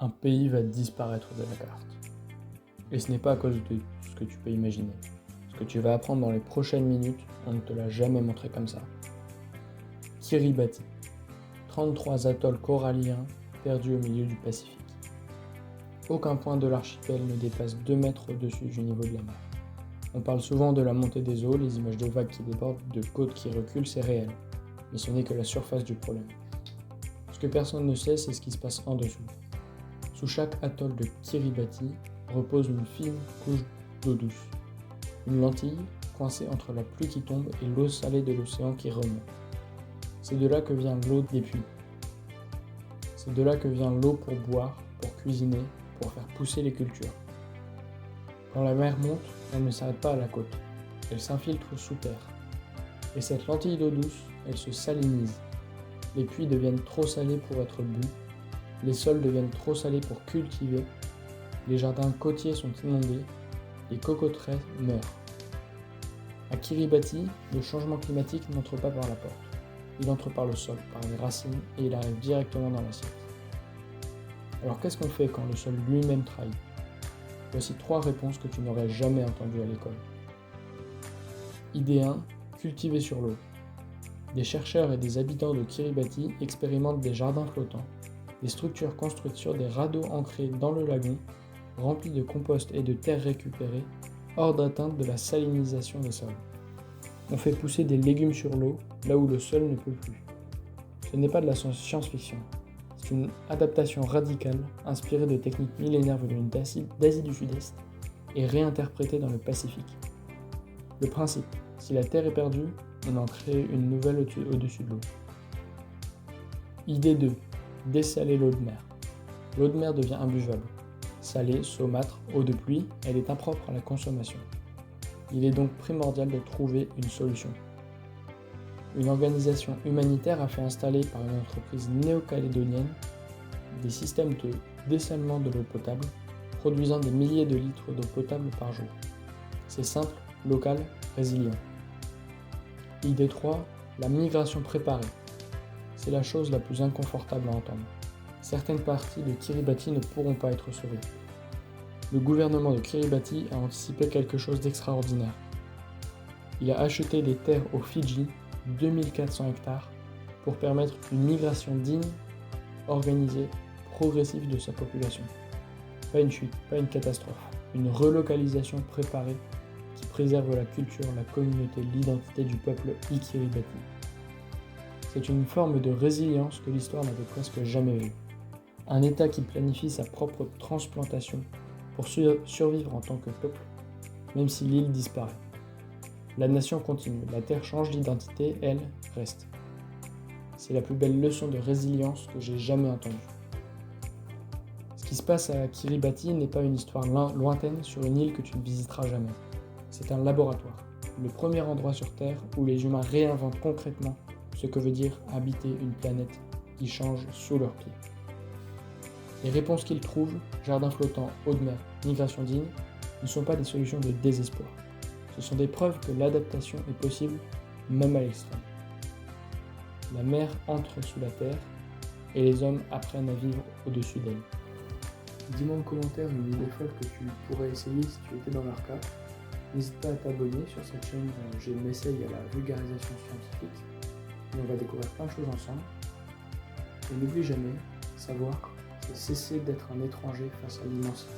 un pays va disparaître de la carte. Et ce n'est pas à cause de ce que tu peux imaginer. Ce que tu vas apprendre dans les prochaines minutes, on ne te l'a jamais montré comme ça. Kiribati, 33 atolls coralliens perdus au milieu du Pacifique. Aucun point de l'archipel ne dépasse 2 mètres au-dessus du niveau de la mer. On parle souvent de la montée des eaux, les images de vagues qui débordent, de côtes qui reculent, c'est réel. Mais ce n'est que la surface du problème. Ce que personne ne sait, c'est ce qui se passe en dessous. Sous chaque atoll de Kiribati repose une fine couche d'eau douce. Une lentille coincée entre la pluie qui tombe et l'eau salée de l'océan qui remonte. C'est de là que vient l'eau des puits. C'est de là que vient l'eau pour boire, pour cuisiner, pour faire pousser les cultures. Quand la mer monte, elle ne s'arrête pas à la côte. Elle s'infiltre sous terre. Et cette lentille d'eau douce, elle se salinise. Les puits deviennent trop salés pour être bu. Les sols deviennent trop salés pour cultiver. Les jardins côtiers sont inondés. Les cocoteraies meurent. À Kiribati, le changement climatique n'entre pas par la porte. Il entre par le sol, par les racines, et il arrive directement dans l'assiette. Alors qu'est-ce qu'on fait quand le sol lui-même trahit ? Voici 3 réponses que tu n'aurais jamais entendues à l'école. Idée 1, cultiver sur l'eau. Des chercheurs et des habitants de Kiribati expérimentent des jardins flottants, des structures construites sur des radeaux ancrés dans le lagon, remplis de compost et de terre récupérée, hors d'atteinte de la salinisation des sols. On fait pousser des légumes sur l'eau, là où le sol ne peut plus. Ce n'est pas de la science-fiction. C'est une adaptation radicale, inspirée de techniques millénaires venues d'Asie du Sud-Est et réinterprétées dans le Pacifique. Le principe, si la terre est perdue, on en crée une nouvelle au-dessus de l'eau. Idée 2. Dessaler l'eau de mer. L'eau de mer devient imbuvable. Salée, saumâtre, eau de pluie, elle est impropre à la consommation. Il est donc primordial de trouver une solution. Une organisation humanitaire a fait installer par une entreprise néo-calédonienne des systèmes de dessalement de l'eau potable, produisant des milliers de litres d'eau potable par jour. C'est simple, local, résilient. Idée 3, la migration préparée. C'est la chose la plus inconfortable à entendre. Certaines parties de Kiribati ne pourront pas être sauvées. Le gouvernement de Kiribati a anticipé quelque chose d'extraordinaire. Il a acheté des terres aux Fidji, 2400 hectares, pour permettre une migration digne, organisée, progressive de sa population. Pas une chute, pas une catastrophe, une relocalisation préparée qui préserve la culture, la communauté, l'identité du peuple Kiribati. C'est une forme de résilience que l'histoire n'avait presque jamais vue. Un État qui planifie sa propre transplantation pour survivre en tant que peuple, même si l'île disparaît. La nation continue, la terre change d'identité, elle reste. C'est la plus belle leçon de résilience que j'ai jamais entendue. Ce qui se passe à Kiribati n'est pas une histoire lointaine sur une île que tu ne visiteras jamais. C'est un laboratoire, le premier endroit sur Terre où les humains réinventent concrètement ce que veut dire habiter une planète qui change sous leurs pieds. Les réponses qu'ils trouvent, jardin flottant, eau de mer, migration digne, ne sont pas des solutions de désespoir. Ce sont des preuves que l'adaptation est possible, même à l'extrême. La mer entre sous la terre et les hommes apprennent à vivre au-dessus d'elle. Dis-moi en commentaire une idée folle que tu pourrais essayer si tu étais dans leur cas. N'hésite pas à t'abonner sur cette chaîne où je m'essaye à la vulgarisation scientifique. Et on va découvrir plein de choses ensemble. Et n'oublie jamais, savoir, c'est cesser d'être un étranger face à l'immensité.